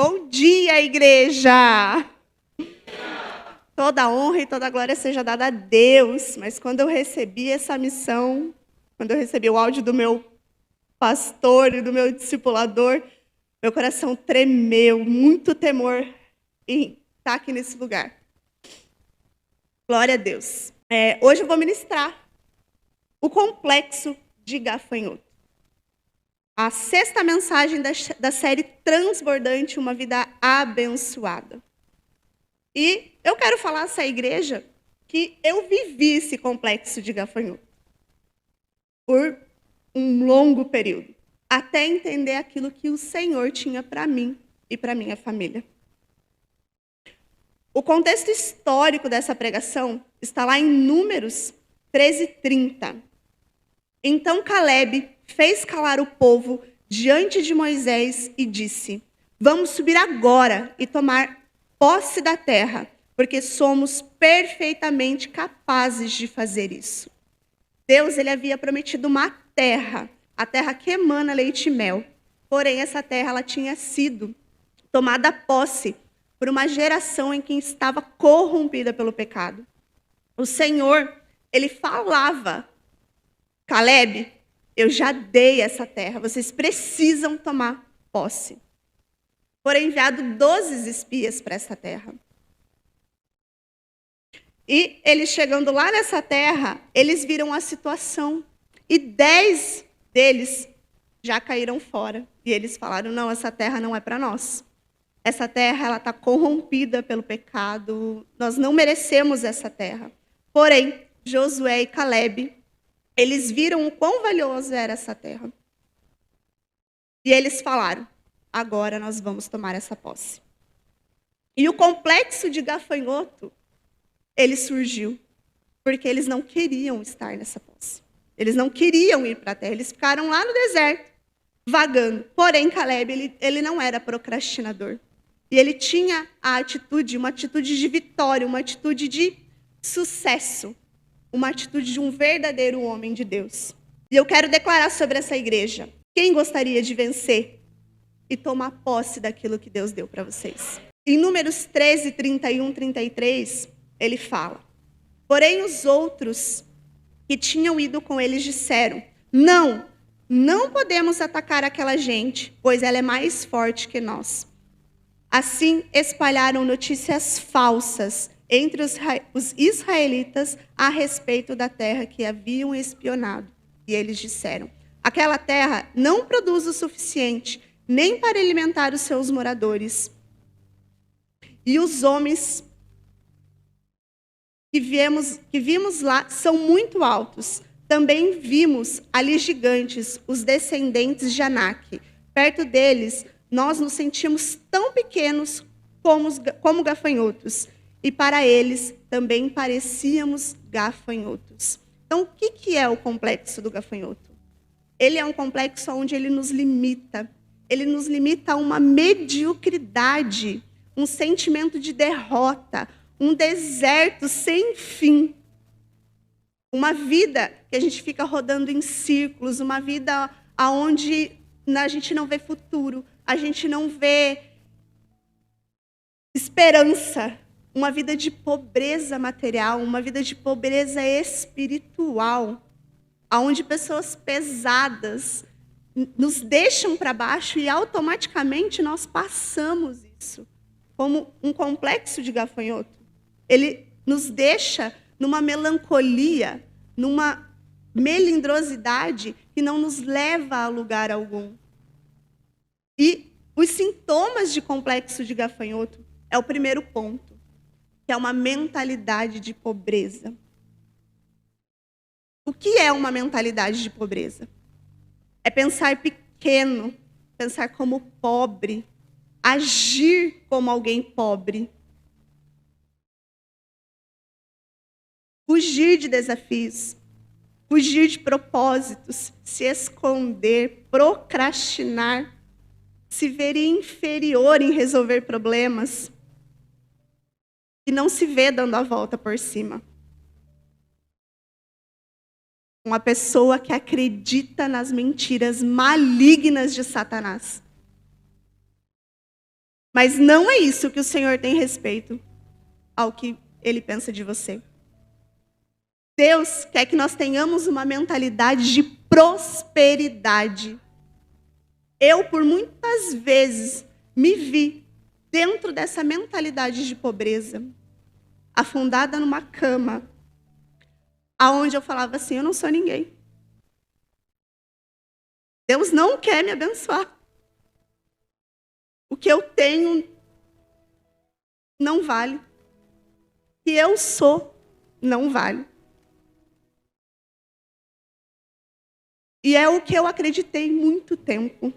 Bom dia, igreja! Toda a honra e toda a glória seja dada a Deus. Mas quando eu recebi essa missão, quando eu recebi o áudio do meu pastor e do meu discipulador, meu coração tremeu, muito temor em estar aqui nesse lugar. Glória a Deus. Hoje eu vou ministrar o complexo de gafanhoto. A 6ª mensagem da série Transbordante, uma vida abençoada. E eu quero falar a essa igreja que eu vivi esse complexo de gafanhoto por um longo período, até entender aquilo que o Senhor tinha para mim e para minha família. O contexto histórico dessa pregação está lá em Números 13:30. Então Caleb fez calar o povo diante de Moisés e disse: Vamos subir agora e tomar posse da terra, porque somos perfeitamente capazes de fazer isso. Deus ele havia prometido uma terra, a terra que emana leite e mel. Porém, essa terra ela tinha sido tomada posse por uma geração em que estava corrompida pelo pecado. O Senhor, ele falava: Caleb, eu já dei essa terra, vocês precisam tomar posse. Foram enviados 12 espias para essa terra. E eles chegando lá nessa terra, eles viram a situação. E 10 deles já caíram fora. E eles falaram: não, essa terra não é para nós. Essa terra ela está corrompida pelo pecado. Nós não merecemos essa terra. Porém, Josué e Caleb, eles viram o quão valiosa era essa terra. E eles falaram: agora nós vamos tomar essa posse. E o complexo de gafanhoto, ele surgiu porque eles não queriam estar nessa posse. Eles não queriam ir para a terra, eles ficaram lá no deserto, vagando. Porém, Caleb, ele não era procrastinador. E ele tinha a atitude, uma atitude de vitória, uma atitude de sucesso, uma atitude de um verdadeiro homem de Deus. E eu quero declarar sobre essa igreja: quem gostaria de vencer e tomar posse daquilo que Deus deu para vocês? Em Números 13, 31, 33, ele fala: porém os outros que tinham ido com eles disseram: não podemos atacar aquela gente, pois ela é mais forte que nós. Assim, espalharam notícias falsas entre os israelitas a respeito da terra que haviam espionado. E eles disseram: aquela terra não produz o suficiente nem para alimentar os seus moradores. E os homens que vimos lá são muito altos. Também vimos ali gigantes, os descendentes de Anak. Perto deles, nós nos sentimos tão pequenos como gafanhotos. E para eles também parecíamos gafanhotos. Então, o que é o complexo do gafanhoto? Ele é um complexo onde ele nos limita. Ele nos limita a uma mediocridade, um sentimento de derrota, um deserto sem fim. Uma vida que a gente fica rodando em círculos, uma vida onde a gente não vê futuro, a gente não vê esperança. Uma vida de pobreza material, uma vida de pobreza espiritual, onde pessoas pesadas nos deixam para baixo e automaticamente nós passamos isso como um complexo de gafanhoto. Ele nos deixa numa melancolia, numa melindrosidade que não nos leva a lugar algum. E os sintomas de complexo de gafanhoto é o primeiro ponto, que é uma mentalidade de pobreza. O que é uma mentalidade de pobreza? É pensar pequeno, pensar como pobre, agir como alguém pobre. Fugir de desafios, fugir de propósitos, se esconder, procrastinar, se ver inferior em resolver problemas e não se vê dando a volta por cima. Uma pessoa que acredita nas mentiras malignas de Satanás. Mas não é isso que o Senhor tem respeito ao que Ele pensa de você. Deus quer que nós tenhamos uma mentalidade de prosperidade. Eu, por muitas vezes, me vi dentro dessa mentalidade de pobreza, afundada numa cama, aonde eu falava assim, eu não sou ninguém. Deus não quer me abençoar. O que eu tenho não vale. O que eu sou não vale. E é o que eu acreditei muito tempo.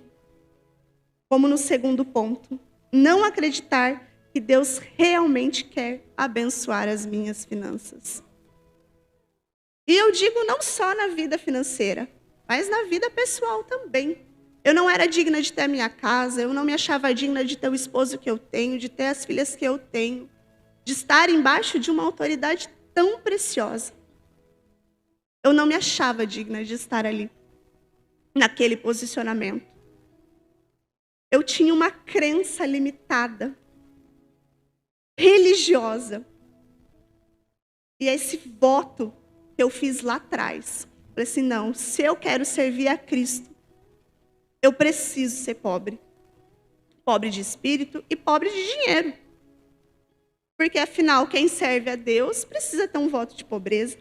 Como no segundo ponto, não acreditar que Deus realmente quer abençoar as minhas finanças. E eu digo não só na vida financeira, mas na vida pessoal também. Eu não era digna de ter a minha casa, eu não me achava digna de ter o esposo que eu tenho, de ter as filhas que eu tenho, de estar embaixo de uma autoridade tão preciosa. Eu não me achava digna de estar ali, naquele posicionamento. Eu tinha uma crença limitada, religiosa. E esse voto que eu fiz lá atrás, falei assim, não, se eu quero servir a Cristo, eu preciso ser pobre. Pobre de espírito e pobre de dinheiro. Porque, afinal, quem serve a Deus precisa ter um voto de pobreza.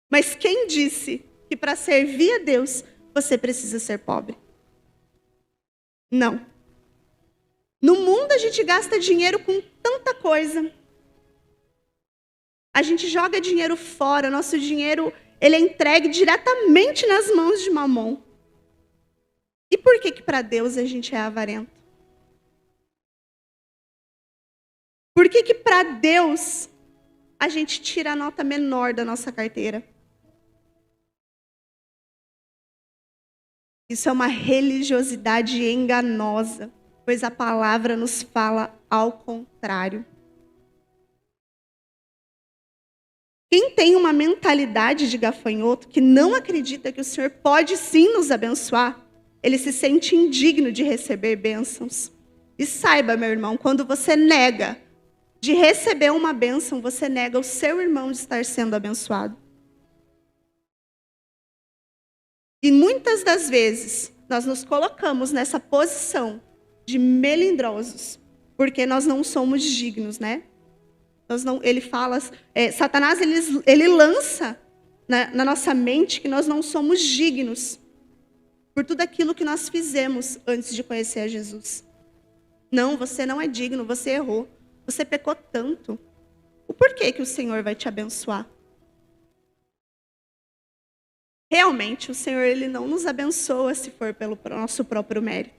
Mas quem disse que para servir a Deus, você precisa ser pobre? Não. No mundo, a gente gasta dinheiro com tanta coisa. A gente joga dinheiro fora. Nosso dinheiro ele é entregue diretamente nas mãos de Mamon. E por que para Deus a gente é avarento? Por que para Deus a gente tira a nota menor da nossa carteira? Isso é uma religiosidade enganosa, pois a palavra nos fala ao contrário. Quem tem uma mentalidade de gafanhoto, que não acredita que o Senhor pode sim nos abençoar, ele se sente indigno de receber bênçãos. E saiba, meu irmão, quando você nega de receber uma bênção, você nega o seu irmão de estar sendo abençoado. E muitas das vezes, nós nos colocamos nessa posição de melindrosos, porque nós não somos dignos, né? Ele fala, Satanás ele lança na nossa mente que nós não somos dignos por tudo aquilo que nós fizemos antes de conhecer a Jesus. Não, você não é digno, você errou, você pecou tanto. O porquê que o Senhor vai te abençoar? Realmente, o Senhor ele não nos abençoa se for pelo nosso próprio mérito.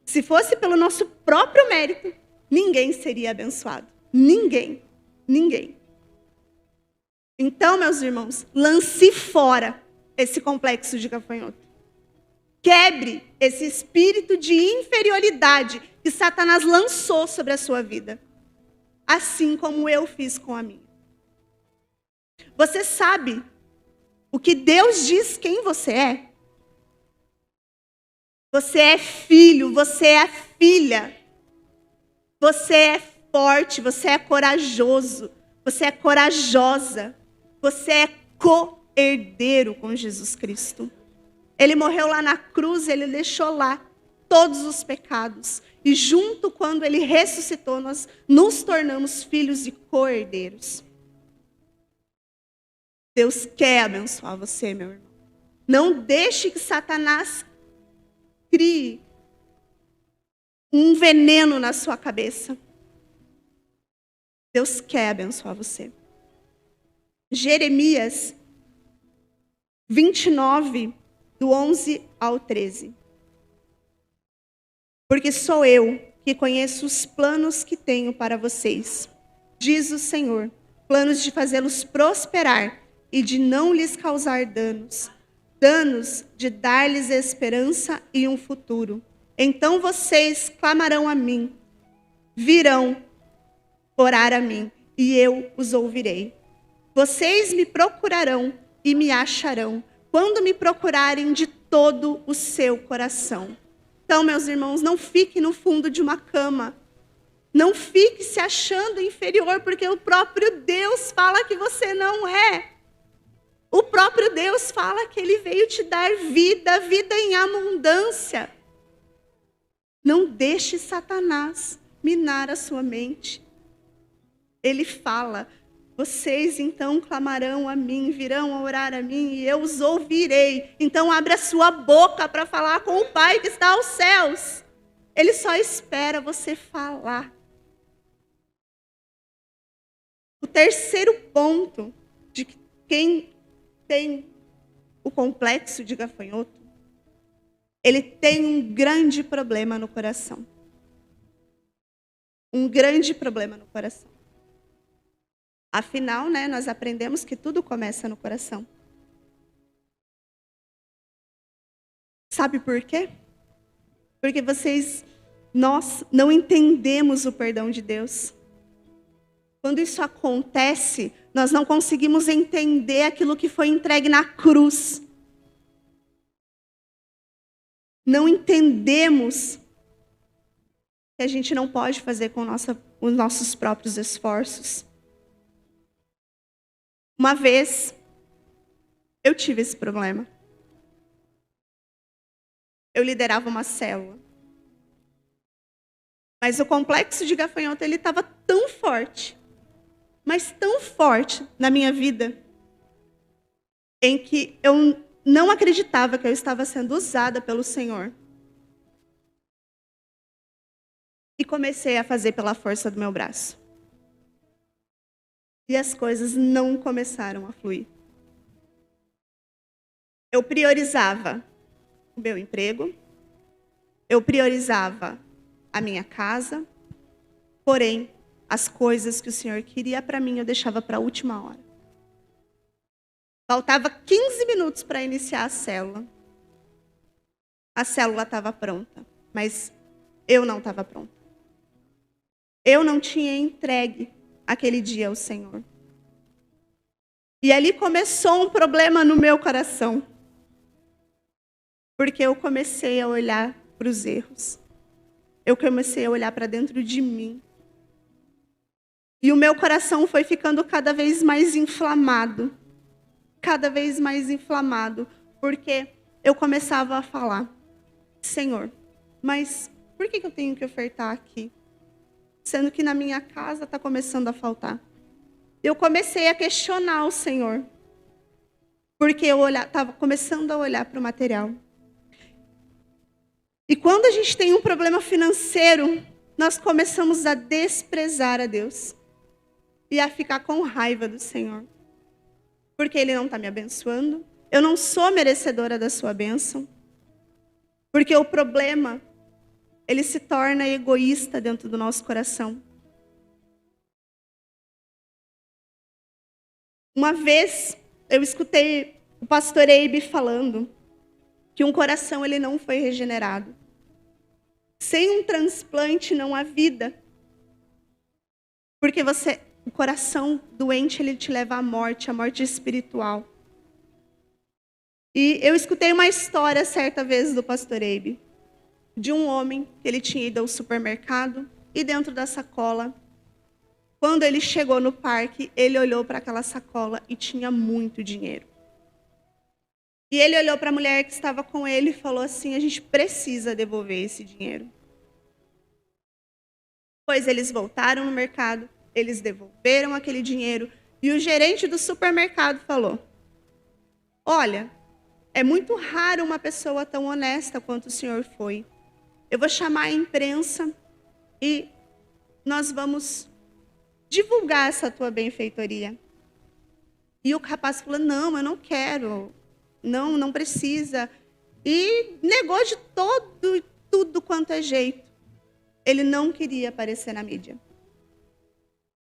Se fosse pelo nosso próprio mérito, ninguém seria abençoado. Ninguém. Então, meus irmãos, lance fora esse complexo de gafanhoto. Quebre esse espírito de inferioridade que Satanás lançou sobre a sua vida. Assim como eu fiz com a minha. Você sabe o que Deus diz quem você é? Você é filho, você é filha. Você é forte, você é corajoso, você é corajosa. Você é co-herdeiro com Jesus Cristo. Ele morreu lá na cruz, ele deixou lá todos os pecados. E junto, quando ele ressuscitou, nós nos tornamos filhos e co-herdeiros. Deus quer abençoar você, meu irmão. Não deixe que Satanás crie um veneno na sua cabeça. Deus quer abençoar você. Jeremias 29, do 11 ao 13. Porque sou eu que conheço os planos que tenho para vocês, diz o Senhor, planos de fazê-los prosperar e de não lhes causar danos, danos de dar-lhes esperança e um futuro. Então vocês clamarão a mim, virão orar a mim, e eu os ouvirei. Vocês me procurarão e me acharão, quando me procurarem de todo o seu coração. Então, meus irmãos, não fique no fundo de uma cama. Não fique se achando inferior, porque o próprio Deus fala que você não é. O próprio Deus fala que Ele veio te dar vida, vida em abundância. Não deixe Satanás minar a sua mente. Ele fala, vocês então clamarão a mim, virão a orar a mim e eu os ouvirei. Então abre a sua boca para falar com o Pai que está aos céus. Ele só espera você falar. O terceiro ponto de quem tem o complexo de gafanhoto, ele tem um grande problema no coração. Um grande problema no coração. Afinal, nós aprendemos que tudo começa no coração. Sabe por quê? Porque nós não entendemos o perdão de Deus. Quando isso acontece, nós não conseguimos entender aquilo que foi entregue na cruz. Não entendemos que a gente não pode fazer com os nossos próprios esforços. Uma vez, eu tive esse problema. Eu liderava uma célula. Mas o complexo de gafanhoto, ele estava tão forte, mas tão forte na minha vida, em que eu não acreditava que eu estava sendo usada pelo Senhor. E comecei a fazer pela força do meu braço. E as coisas não começaram a fluir. Eu priorizava o meu emprego, eu priorizava a minha casa, porém, as coisas que o Senhor queria para mim, eu deixava para a última hora. Faltava 15 minutos para iniciar a célula. A célula estava pronta, mas eu não estava pronta. Eu não tinha entregue aquele dia ao Senhor. E ali começou um problema no meu coração. Porque eu comecei a olhar para os erros. Eu comecei a olhar para dentro de mim. E o meu coração foi ficando cada vez mais inflamado. Cada vez mais inflamado. Porque eu começava a falar, Senhor, mas por que eu tenho que ofertar aqui? Sendo que na minha casa está começando a faltar. Eu comecei a questionar o Senhor. Porque eu estava começando a olhar para o material. E quando a gente tem um problema financeiro, nós começamos a desprezar a Deus. E a ficar com raiva do Senhor. Porque Ele não está me abençoando. Eu não sou merecedora da sua bênção. Porque o problema, ele se torna egoísta dentro do nosso coração. Uma vez, eu escutei o pastor Eibe falando que um coração ele não foi regenerado. Sem um transplante não há vida. Porque o coração doente, ele te leva à morte espiritual. E eu escutei uma história certa vez do pastor Eibe, de um homem que ele tinha ido ao supermercado e dentro da sacola, quando ele chegou no parque, ele olhou para aquela sacola e tinha muito dinheiro. E ele olhou para a mulher que estava com ele e falou assim, a gente precisa devolver esse dinheiro. Pois eles voltaram no mercado, eles devolveram aquele dinheiro e o gerente do supermercado falou, olha, é muito raro uma pessoa tão honesta quanto o senhor foi. Eu vou chamar a imprensa e nós vamos divulgar essa tua benfeitoria. E o rapaz falou, não, eu não quero. Não precisa. E negou de tudo quanto é jeito. Ele não queria aparecer na mídia.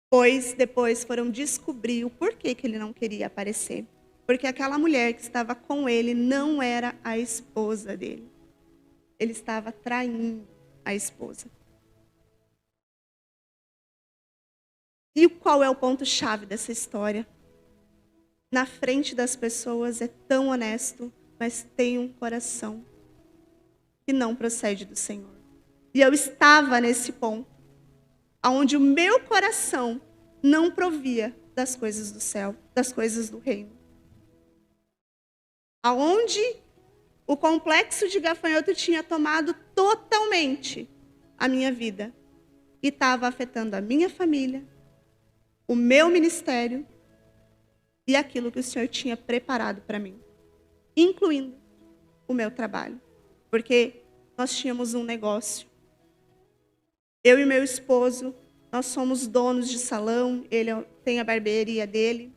Pois depois foram descobrir o porquê que ele não queria aparecer. Porque aquela mulher que estava com ele não era a esposa dele. Ele estava traindo a esposa. E qual é o ponto-chave dessa história? Na frente das pessoas é tão honesto, mas tem um coração que não procede do Senhor. E eu estava nesse ponto, onde o meu coração não provia das coisas do céu, das coisas do reino. Aonde o complexo de gafanhoto tinha tomado totalmente a minha vida. E estava afetando a minha família, o meu ministério e aquilo que o Senhor tinha preparado para mim. Incluindo o meu trabalho. Porque nós tínhamos um negócio. Eu e meu esposo, nós somos donos de salão, ele tem a barbearia dele.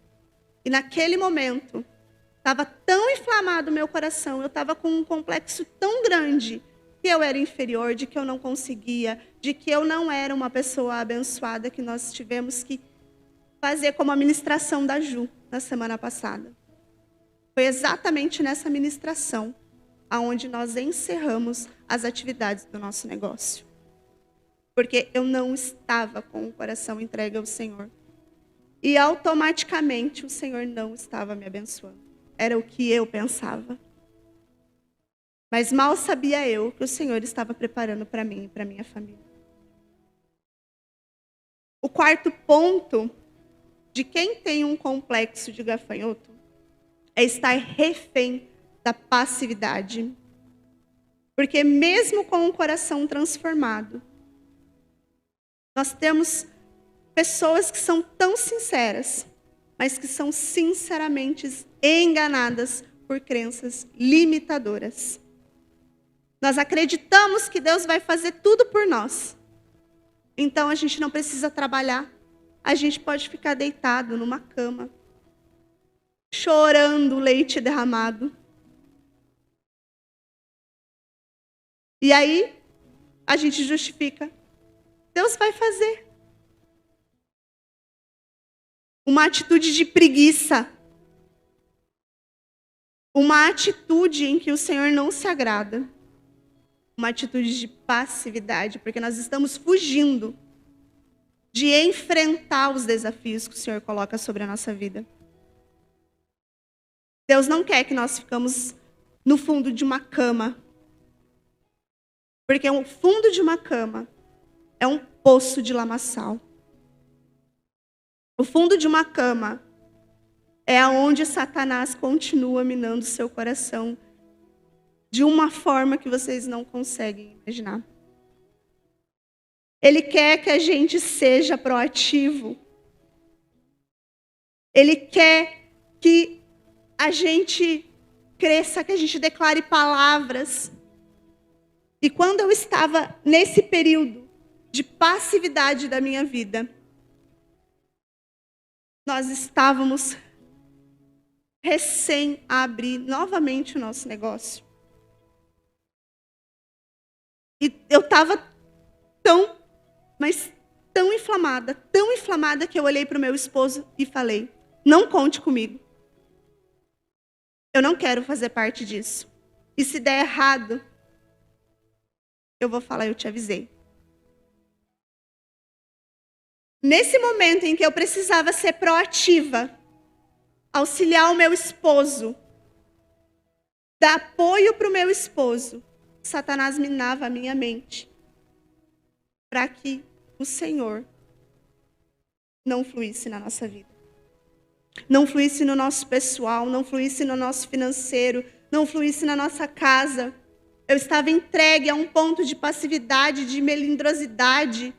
E naquele momento, estava tão inflamado o meu coração, eu estava com um complexo tão grande, que eu era inferior, de que eu não conseguia, de que eu não era uma pessoa abençoada, que nós tivemos que fazer como a ministração da Ju, na semana passada. Foi exatamente nessa ministração, onde nós encerramos as atividades do nosso negócio. Porque eu não estava com o coração entregue ao Senhor. E automaticamente o Senhor não estava me abençoando. Era o que eu pensava. Mas mal sabia eu que o Senhor estava preparando para mim e para minha família. O quarto ponto de quem tem um complexo de gafanhoto é estar refém da passividade. Porque mesmo com o coração transformado, nós temos pessoas que são tão sinceras, mas que são sinceramente enganadas por crenças limitadoras. Nós acreditamos que Deus vai fazer tudo por nós. Então a gente não precisa trabalhar. A gente pode ficar deitado numa cama, chorando leite derramado. E aí a gente justifica. Deus vai fazer. Uma atitude de preguiça. Uma atitude em que o Senhor não se agrada. Uma atitude de passividade, porque nós estamos fugindo de enfrentar os desafios que o Senhor coloca sobre a nossa vida. Deus não quer que nós ficamos no fundo de uma cama. Porque o fundo de uma cama é um poço de lamaçal. O fundo de uma cama é onde Satanás continua minando seu coração de uma forma que vocês não conseguem imaginar. Ele quer que a gente seja proativo. Ele quer que a gente cresça, que a gente declare palavras. E quando eu estava nesse período de passividade da minha vida, nós estávamos recém a abrir novamente o nosso negócio. E eu estava tão inflamada que eu olhei para o meu esposo e falei, não conte comigo. Eu não quero fazer parte disso. E se der errado, eu vou falar, eu te avisei. Nesse momento em que eu precisava ser proativa, auxiliar o meu esposo, dar apoio para o meu esposo, Satanás minava a minha mente para que o Senhor não fluísse na nossa vida. Não fluísse no nosso pessoal, não fluísse no nosso financeiro, não fluísse na nossa casa. Eu estava entregue a um ponto de passividade, de melindrosidade.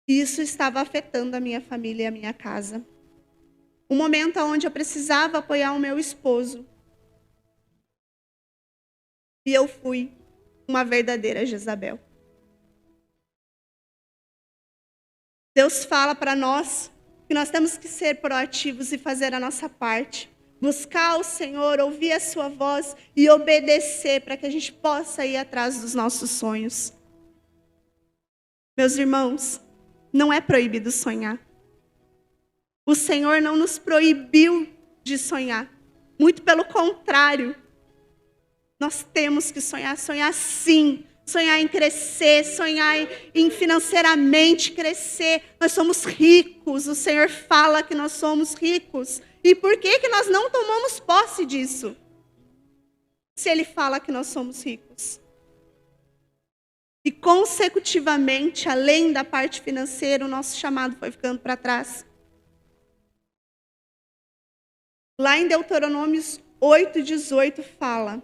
E isso estava afetando a minha família e a minha casa. Um momento onde eu precisava apoiar o meu esposo. E eu fui uma verdadeira Jezabel. Deus fala para nós que nós temos que ser proativos e fazer a nossa parte. Buscar o Senhor, ouvir a sua voz e obedecer para que a gente possa ir atrás dos nossos sonhos. Meus irmãos, não é proibido sonhar. O Senhor não nos proibiu de sonhar. Muito pelo contrário. Nós temos que sonhar sim. Sonhar em crescer, sonhar em financeiramente crescer. Nós somos ricos, o Senhor fala que nós somos ricos. E por que nós não tomamos posse disso? se ele fala que nós somos ricos? E consecutivamente, além da parte financeira, o nosso chamado foi ficando para trás. Lá em Deuteronômios 8:18 fala: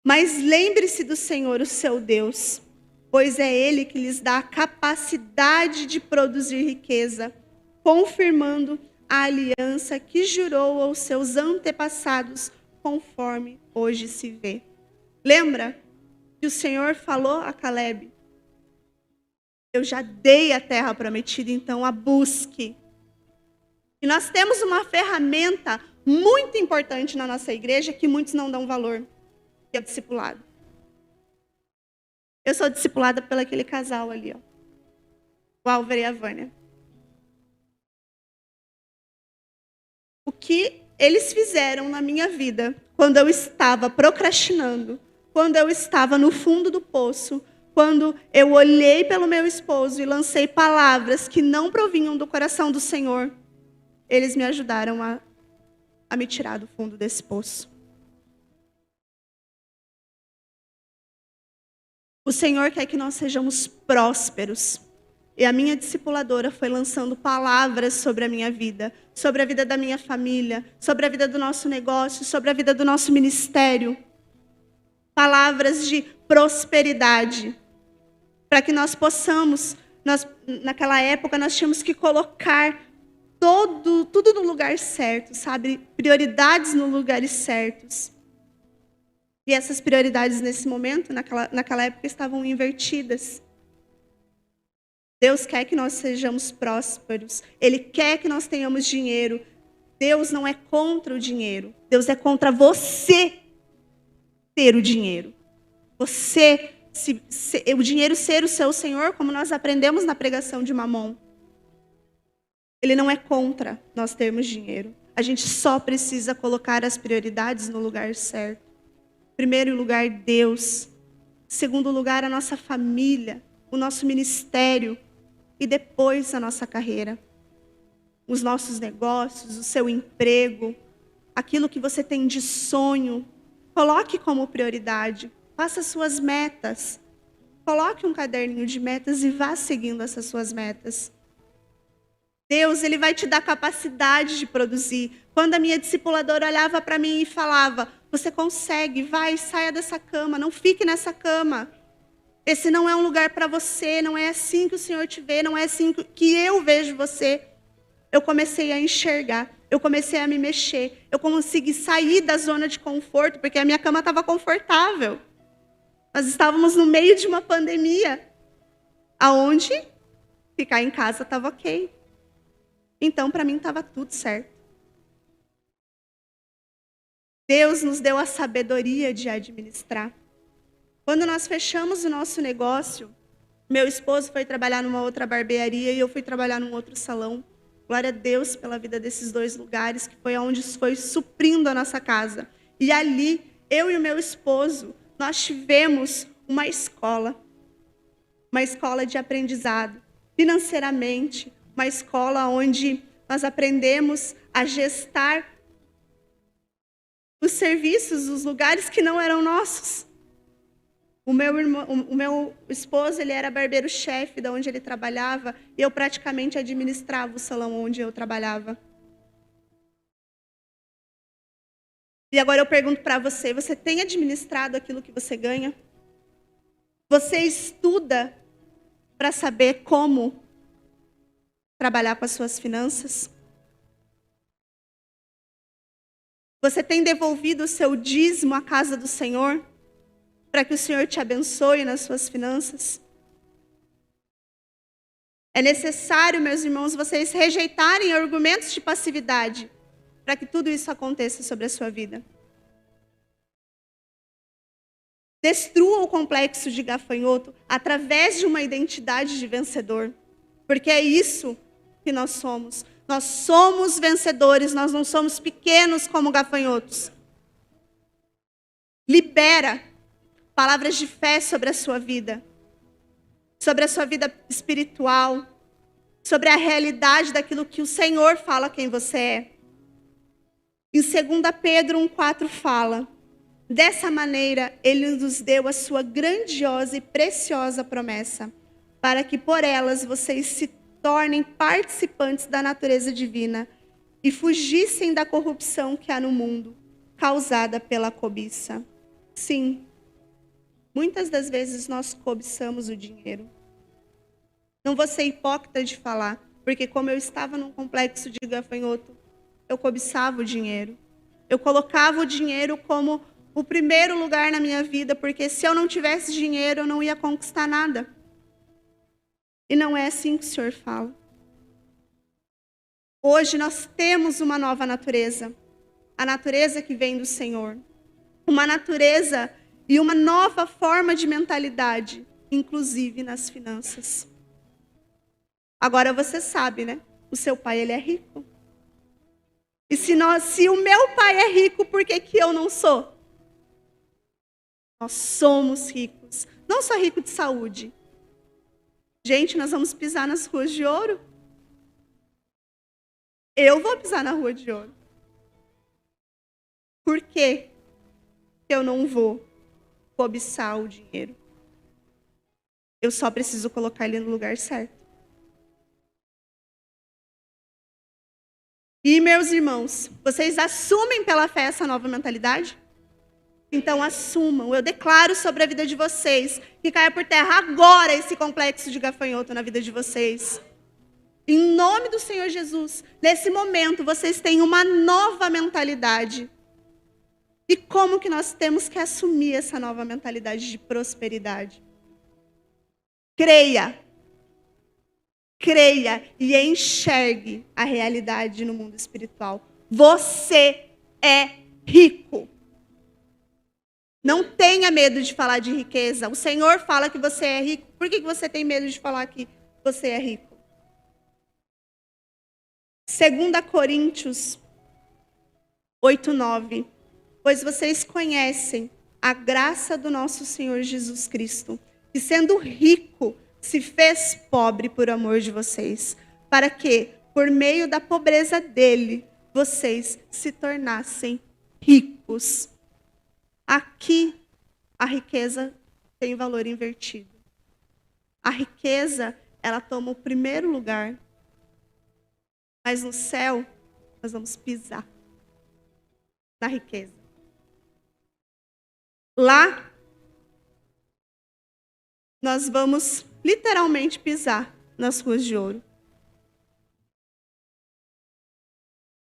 mas lembre-se do Senhor, o seu Deus, pois é Ele que lhes dá a capacidade de produzir riqueza, confirmando a aliança que jurou aos seus antepassados, conforme hoje se vê. Lembra que o Senhor falou a Caleb: eu já dei a terra prometida, então a busque. E nós temos uma ferramenta muito importante na nossa igreja que muitos não dão valor, que é o discipulado. Eu sou discipulada pelo aquele casal ali, ó, o Álvaro e a Vânia. O que eles fizeram na minha vida, quando eu estava procrastinando, quando eu estava no fundo do poço, quando eu olhei pelo meu esposo e lancei palavras que não provinham do coração do Senhor, eles me ajudaram a me tirar do fundo desse poço. O Senhor quer que nós sejamos prósperos. E a minha discipuladora foi lançando palavras sobre a minha vida, sobre a vida da minha família, sobre a vida do nosso negócio, sobre a vida do nosso ministério. Palavras de prosperidade. Para que nós possamos, naquela época, nós tínhamos que colocar tudo no lugar certo, sabe? Prioridades nos lugares certos. E essas prioridades nesse momento, naquela época, estavam invertidas. Deus quer que nós sejamos prósperos. Ele quer que nós tenhamos dinheiro. Deus não é contra o dinheiro. Deus é contra você ter o dinheiro. O dinheiro ser o seu Senhor, como nós aprendemos na pregação de Mamon. Ele não é contra nós termos dinheiro. A gente só precisa colocar as prioridades no lugar certo. Primeiro lugar, Deus. Segundo lugar, a nossa família, o nosso ministério. E depois a nossa carreira. Os nossos negócios, o seu emprego. Aquilo que você tem de sonho. Coloque como prioridade. Faça suas metas. Coloque um caderninho de metas e vá seguindo essas suas metas. Deus, Ele vai te dar capacidade de produzir. Quando a minha discipuladora olhava para mim e falava: você consegue, vai, saia dessa cama, não fique nessa cama. Esse não é um lugar para você, não é assim que o Senhor te vê, não é assim que eu vejo você. Eu comecei a enxergar, eu comecei a me mexer, eu consegui sair da zona de conforto, porque a minha cama estava confortável. Nós estávamos no meio de uma pandemia, aonde ficar em casa estava ok. Então, para mim, estava tudo certo. Deus nos deu a sabedoria de administrar. Quando nós fechamos o nosso negócio, meu esposo foi trabalhar numa outra barbearia e eu fui trabalhar num outro salão. Glória a Deus pela vida desses dois lugares, que foi onde foi suprindo a nossa casa. E ali, eu e o meu esposo, nós tivemos uma escola de aprendizado, financeiramente, uma escola onde nós aprendemos a gestar os serviços, os lugares que não eram nossos. O meu esposo, ele era barbeiro-chefe de onde ele trabalhava, e eu praticamente administrava o salão onde eu trabalhava. E agora eu pergunto para você, você tem administrado aquilo que você ganha? Você estuda para saber como trabalhar com as suas finanças? Você tem devolvido o seu dízimo à casa do Senhor, para que o Senhor te abençoe nas suas finanças? É necessário, meus irmãos, vocês rejeitarem argumentos de passividade, para que tudo isso aconteça sobre a sua vida. Destrua o complexo de gafanhoto através de uma identidade de vencedor, porque é isso que nós somos. Nós somos vencedores, nós não somos pequenos como gafanhotos. Libera palavras de fé sobre a sua vida espiritual, sobre a realidade daquilo que o Senhor fala quem você é. Em 2 Pedro 1,4 fala: Dessa maneira, ele nos deu a sua grandiosa e preciosa promessa, para que por elas vocês se tornem participantes da natureza divina e fugissem da corrupção que há no mundo, causada pela cobiça. Sim, muitas das vezes nós cobiçamos o dinheiro. Não vou ser hipócrita de falar, porque como eu estava num complexo de gafanhoto, eu cobiçava o dinheiro. Eu colocava o dinheiro como o primeiro lugar na minha vida, porque se eu não tivesse dinheiro, eu não ia conquistar nada. E não é assim que o Senhor fala. Hoje nós temos uma nova natureza, a natureza que vem do Senhor. Uma natureza e uma nova forma de mentalidade, inclusive nas finanças. Agora você sabe, né? O seu pai, ele é rico. E se o meu pai é rico, por que que eu não sou? Nós somos ricos. Não só rico de saúde. Gente, nós vamos pisar nas ruas de ouro. Eu vou pisar na rua de ouro. Por que eu não vou cobiçar o dinheiro? Eu só preciso colocar ele no lugar certo. E, meus irmãos, vocês assumem pela fé essa nova mentalidade? Então assumam. Eu declaro sobre a vida de vocês que caia por terra agora esse complexo de gafanhoto na vida de vocês. Em nome do Senhor Jesus, nesse momento vocês têm uma nova mentalidade. E como que nós temos que assumir essa nova mentalidade de prosperidade? Creia. Creia e enxergue a realidade no mundo espiritual. Você é rico. Não tenha medo de falar de riqueza. O Senhor fala que você é rico. Por que você tem medo de falar que você é rico? 2 Coríntios 8:9. Pois vocês conhecem a graça do nosso Senhor Jesus Cristo, que sendo rico, se fez pobre por amor de vocês, para que, por meio da pobreza dele, vocês se tornassem ricos. Aqui, a riqueza tem valor invertido. A riqueza, ela toma o primeiro lugar. Mas no céu, nós vamos pisar na riqueza. Lá, nós vamos literalmente pisar nas ruas de ouro.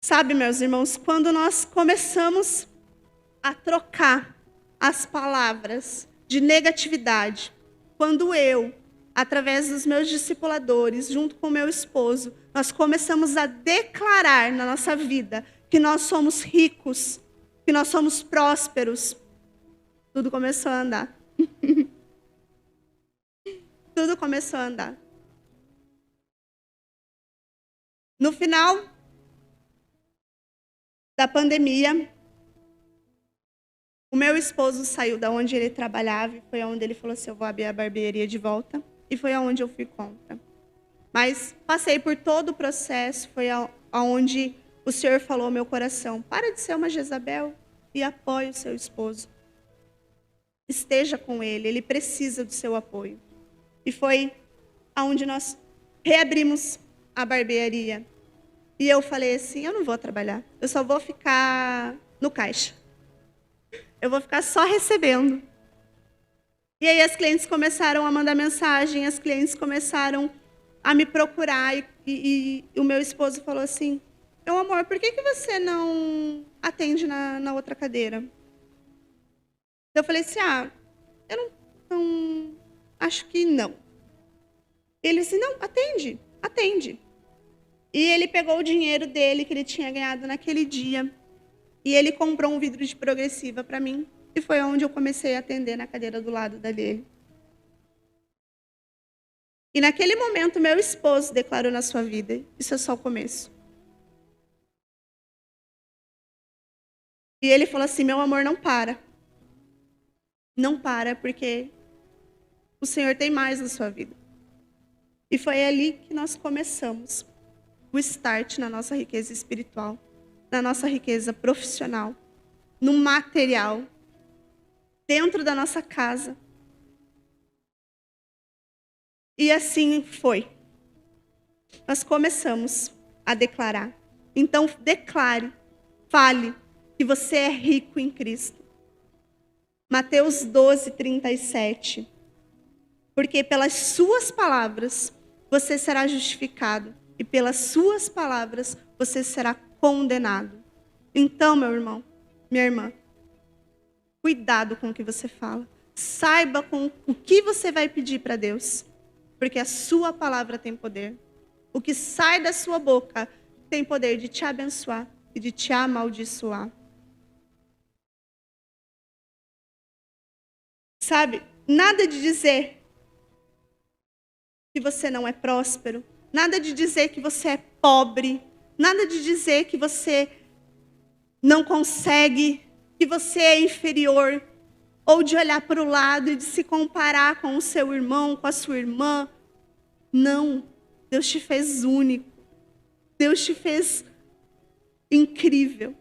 Sabe, meus irmãos, quando nós começamos a trocar as palavras de negatividade, quando eu, através dos meus discipuladores, junto com meu esposo, nós começamos a declarar na nossa vida que nós somos ricos, que nós somos prósperos, tudo começou a andar. Tudo começou a andar. No final da pandemia, o meu esposo saiu da onde ele trabalhava e foi aonde ele falou assim, eu vou abrir a barbearia de volta. E foi aonde eu fui contra. Mas passei por todo o processo, foi aonde o Senhor falou ao meu coração, para de ser uma Jezabel e apoie o seu esposo. Esteja com ele, ele precisa do seu apoio. E foi aonde nós reabrimos a barbearia. E eu falei assim, eu não vou trabalhar, eu só vou ficar no caixa. Eu vou ficar só recebendo. E aí as clientes começaram a mandar mensagem, as clientes começaram a me procurar. E o meu esposo falou assim, meu amor, por que você não atende na outra cadeira? Eu falei assim, eu não acho que não. Ele disse, não, atende. E ele pegou o dinheiro dele que ele tinha ganhado naquele dia e ele comprou um vidro de progressiva para mim e foi onde eu comecei a atender na cadeira do lado da dele. E naquele momento meu esposo declarou na sua vida, isso é só o começo. E ele falou assim, meu amor, não para. Não para, porque o Senhor tem mais na sua vida. E foi ali que nós começamos o start na nossa riqueza espiritual, na nossa riqueza profissional, no material. dentro da nossa casa. E assim foi. Nós começamos a declarar. Então, declare, fale que você é rico em Cristo. Mateus 12, 37. Porque pelas suas palavras você será justificado, e pelas suas palavras você será condenado. Então, meu irmão, minha irmã, cuidado com o que você fala. Saiba com o que você vai pedir para Deus, porque a sua palavra tem poder. O que sai da sua boca tem poder de te abençoar e de te amaldiçoar. Sabe, nada de dizer que você não é próspero, nada de dizer que você é pobre, nada de dizer que você não consegue, que você é inferior, ou de olhar para o lado e de se comparar com o seu irmão, com a sua irmã. Não, Deus te fez único, Deus te fez incrível.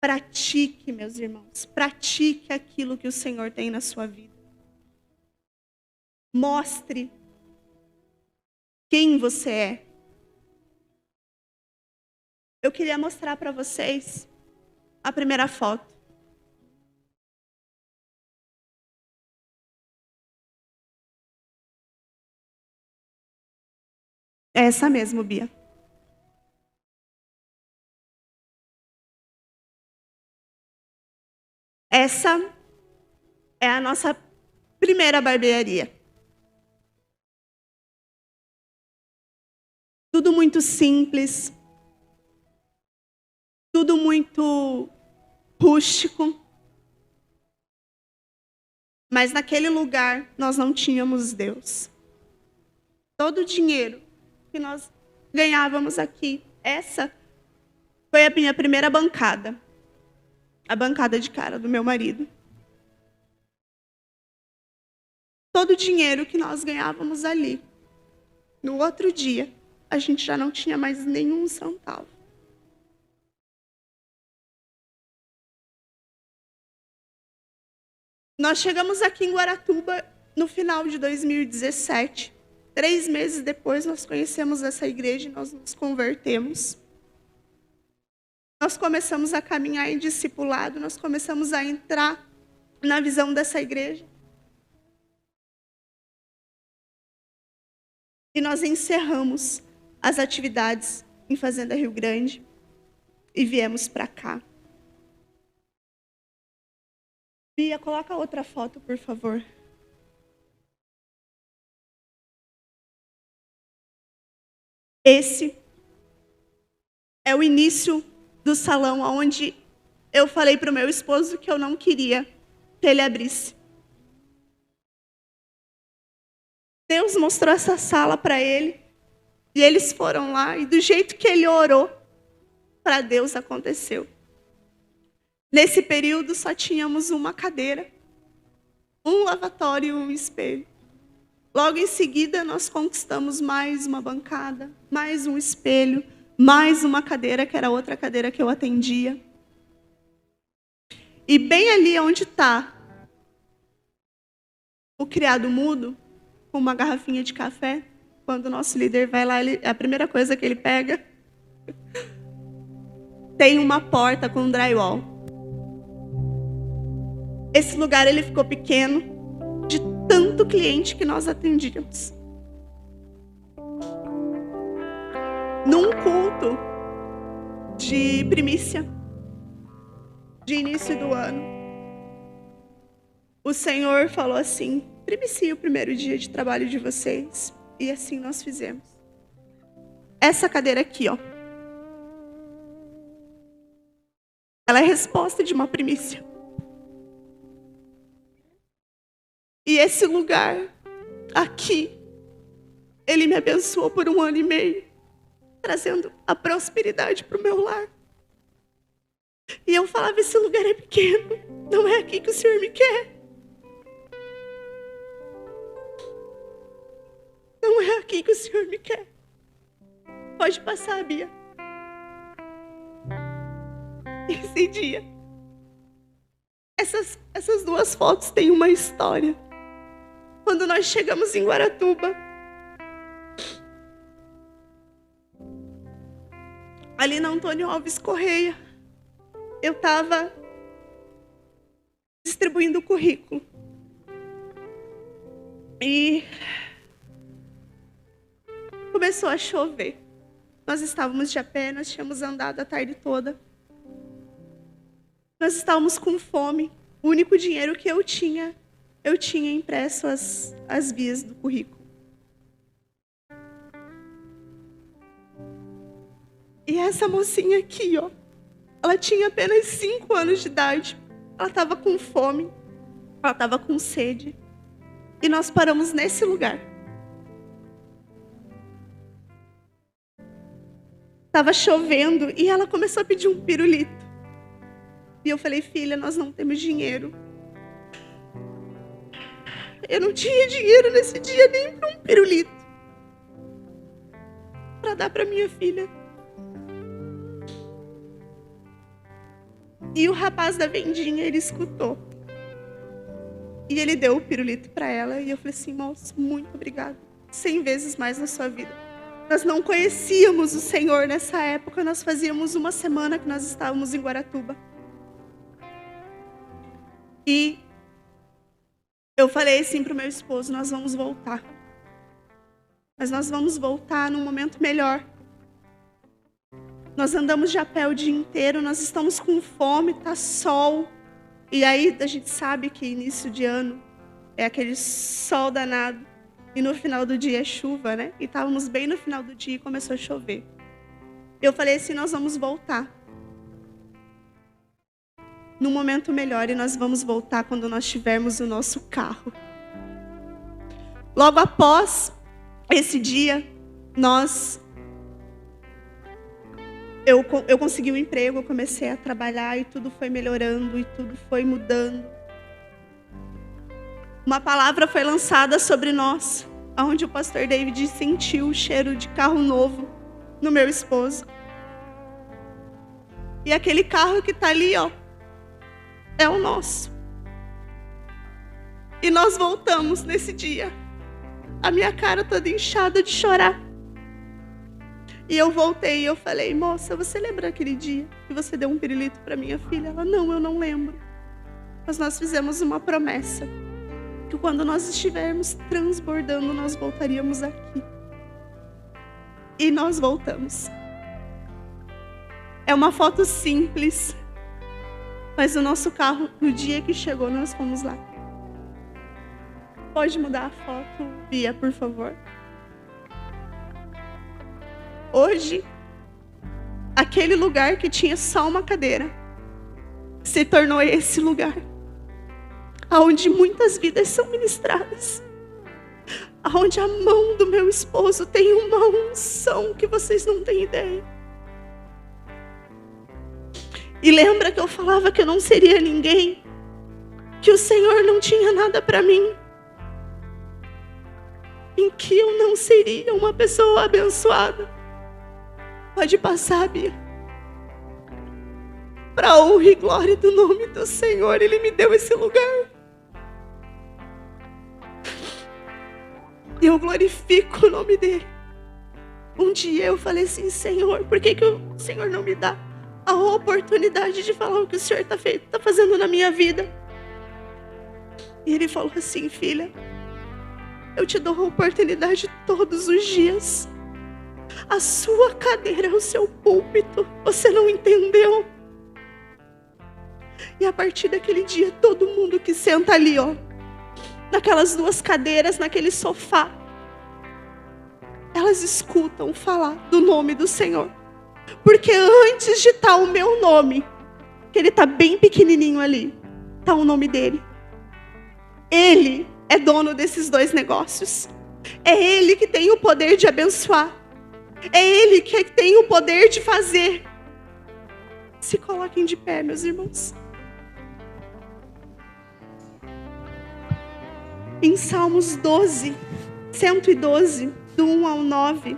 Pratique, meus irmãos, pratique aquilo que o Senhor tem na sua vida. Mostre quem você é. Eu queria mostrar para vocês a primeira foto. É essa mesmo, Bia. Essa é a nossa primeira barbearia. Tudo muito simples. Tudo muito rústico. Mas naquele lugar nós não tínhamos Deus. Todo o dinheiro que nós ganhávamos aqui, essa foi a minha primeira bancada. A bancada de cara do meu marido. Todo o dinheiro que nós ganhávamos ali, no outro dia, a gente já não tinha mais nenhum centavo. Nós chegamos aqui em Guaratuba no final de 2017. 3 meses depois, nós conhecemos essa igreja e nós nos convertemos. Nós começamos a caminhar em discipulado, nós começamos a entrar na visão dessa igreja. E nós encerramos as atividades em Fazenda Rio Grande e viemos para cá. Bia, coloca outra foto, por favor. Esse é o início do salão onde eu falei para o meu esposo que eu não queria que ele abrisse. Deus mostrou essa sala para ele e eles foram lá e do jeito que ele orou para Deus aconteceu. Nesse período só tínhamos uma cadeira, um lavatório e um espelho. Logo em seguida nós conquistamos mais uma bancada, mais um espelho, mais uma cadeira, que era outra cadeira que eu atendia. E bem ali onde está o criado mudo, com uma garrafinha de café, quando o nosso líder vai lá, a primeira coisa que ele pega, tem uma porta com drywall. Esse lugar ele ficou pequeno, de tanto cliente que nós atendíamos. Num culto de primícia, de início do ano, o Senhor falou assim: primicie o primeiro dia de trabalho de vocês. E assim nós fizemos. Essa cadeira aqui, ó, ela é resposta de uma primícia. E esse lugar aqui, ele me abençoou por 1 ano e meio, trazendo a prosperidade para o meu lar. E eu falava: esse lugar é pequeno, não é aqui que o Senhor me quer. Não é aqui que o Senhor me quer. Pode passar, Bia. Esse dia, Essas duas fotos têm uma história. Quando nós chegamos em Guaratuba, ali na Antônio Alves Correia, eu estava distribuindo o currículo. E começou a chover. Nós estávamos de a pé, nós tínhamos andado a tarde toda. Nós estávamos com fome. O único dinheiro que eu tinha impresso as vias do currículo. E essa mocinha aqui, ó, ela tinha apenas 5 anos de idade. Ela estava com fome, ela estava com sede. E nós paramos nesse lugar. Estava chovendo e ela começou a pedir um pirulito. E eu falei, filha, nós não temos dinheiro. Eu não tinha dinheiro nesse dia nem para um pirulito. Para dar para minha filha. E o rapaz da vendinha, ele escutou. E ele deu o pirulito para ela. E eu falei assim, moço, muito obrigada. 100 vezes mais na sua vida. Nós não conhecíamos o Senhor nessa época. Nós fazíamos 1 semana que nós estávamos em Guaratuba. E eu falei assim para o meu esposo, nós vamos voltar. Mas nós vamos voltar num momento melhor. Nós andamos de a pé o dia inteiro, nós estamos com fome, tá sol. E aí a gente sabe que início de ano é aquele sol danado. E no final do dia é chuva, né? E estávamos bem no final do dia e começou a chover. Eu falei assim, nós vamos voltar. Num momento melhor, e nós vamos voltar quando nós tivermos o nosso carro. Logo após esse dia, eu consegui um emprego, eu comecei a trabalhar e tudo foi melhorando e tudo foi mudando. Uma palavra foi lançada sobre nós, onde o pastor David sentiu o cheiro de carro novo no meu esposo. E aquele carro que está ali, ó, é o nosso. E nós voltamos nesse dia. A minha cara toda inchada de chorar. E eu voltei e eu falei, moça, você lembra aquele dia que você deu um pirulito para minha filha? Ela, não, eu não lembro. Mas nós fizemos uma promessa. Que quando nós estivermos transbordando, nós voltaríamos aqui. E nós voltamos. É uma foto simples. Mas o nosso carro, no dia que chegou, nós fomos lá. Pode mudar a foto, Bia, por favor. Hoje, aquele lugar que tinha só uma cadeira, se tornou esse lugar, onde muitas vidas são ministradas. Onde a mão do meu esposo tem uma unção que vocês não têm ideia. E lembra que eu falava que eu não seria ninguém? Que o Senhor não tinha nada para mim? Em que eu não seria uma pessoa abençoada? Pode passar, Bia. Para a honra e glória do nome do Senhor, Ele me deu esse lugar. E eu glorifico o nome dEle. Um dia eu falei assim, Senhor, por que o Senhor não me dá a oportunidade de falar o que o Senhor está fazendo na minha vida? E Ele falou assim, filha, eu te dou a oportunidade todos os dias. A sua cadeira é o seu púlpito. Você não entendeu? E a partir daquele dia, todo mundo que senta ali, ó, naquelas 2 cadeiras, naquele sofá, elas escutam falar do nome do Senhor. Porque antes de estar o meu nome, que ele está bem pequenininho ali, está o nome dele. Ele é dono desses 2 negócios. É Ele que tem o poder de abençoar. É Ele que tem o poder de fazer. Se coloquem de pé, meus irmãos. Em Salmos 112, do 1 ao 9,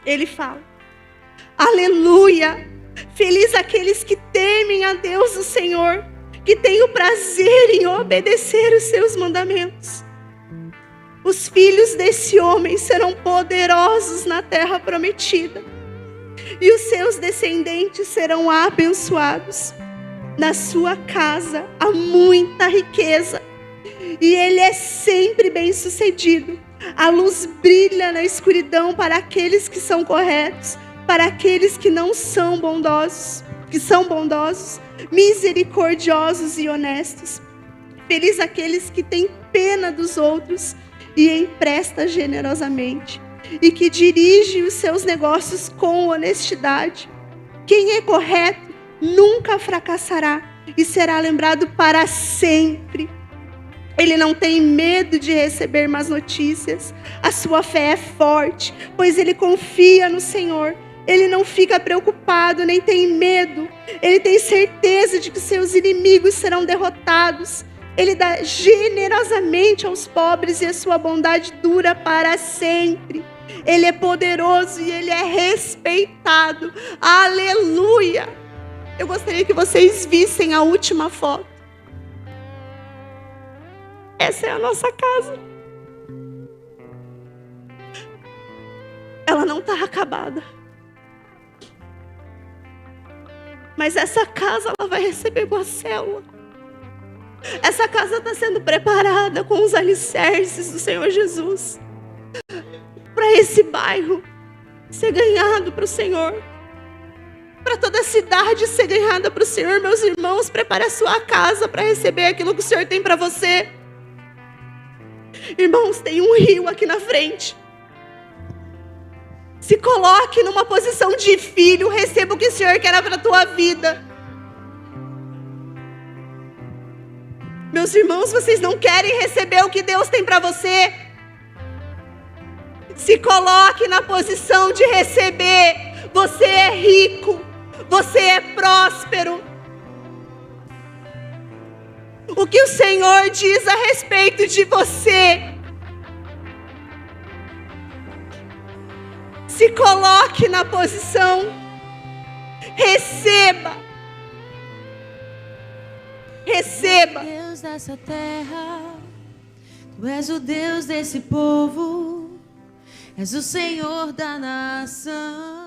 ele fala, aleluia, feliz aqueles que temem a Deus o Senhor, que tem o prazer em obedecer os seus mandamentos. Os filhos desse homem serão poderosos na terra prometida, e os seus descendentes serão abençoados. Na sua casa há muita riqueza, e ele é sempre bem-sucedido. A luz brilha na escuridão para aqueles que são corretos, para aqueles que não são bondosos, misericordiosos e honestos. Feliz aqueles que têm pena dos outros e empresta generosamente, e que dirige os seus negócios com honestidade. Quem é correto nunca fracassará e será lembrado para sempre. Ele não tem medo de receber más notícias. A sua fé é forte, pois ele confia no Senhor. Ele não fica preocupado, nem tem medo. Ele tem certeza de que seus inimigos serão derrotados. Ele dá generosamente aos pobres e a sua bondade dura para sempre. Ele é poderoso e ele é respeitado. Aleluia! Eu gostaria que vocês vissem a última foto. Essa é a nossa casa. Ela não está acabada. Mas essa casa ela vai receber uma célula. Essa casa está sendo preparada com os alicerces do Senhor Jesus. Para esse bairro ser ganhado para o Senhor. Para toda a cidade ser ganhada para o Senhor. Meus irmãos, prepare a sua casa para receber aquilo que o Senhor tem para você. Irmãos, tem um rio aqui na frente. Se coloque numa posição de filho. Receba o que o Senhor quer para a tua vida. Meus irmãos, vocês não querem receber o que Deus tem para você? Se coloque na posição de receber. Você é rico. Você é próspero. O que o Senhor diz a respeito de você? Se coloque na posição. Receba. Receba. Deus dessa terra, tu és o Deus desse povo, és o Senhor da nação.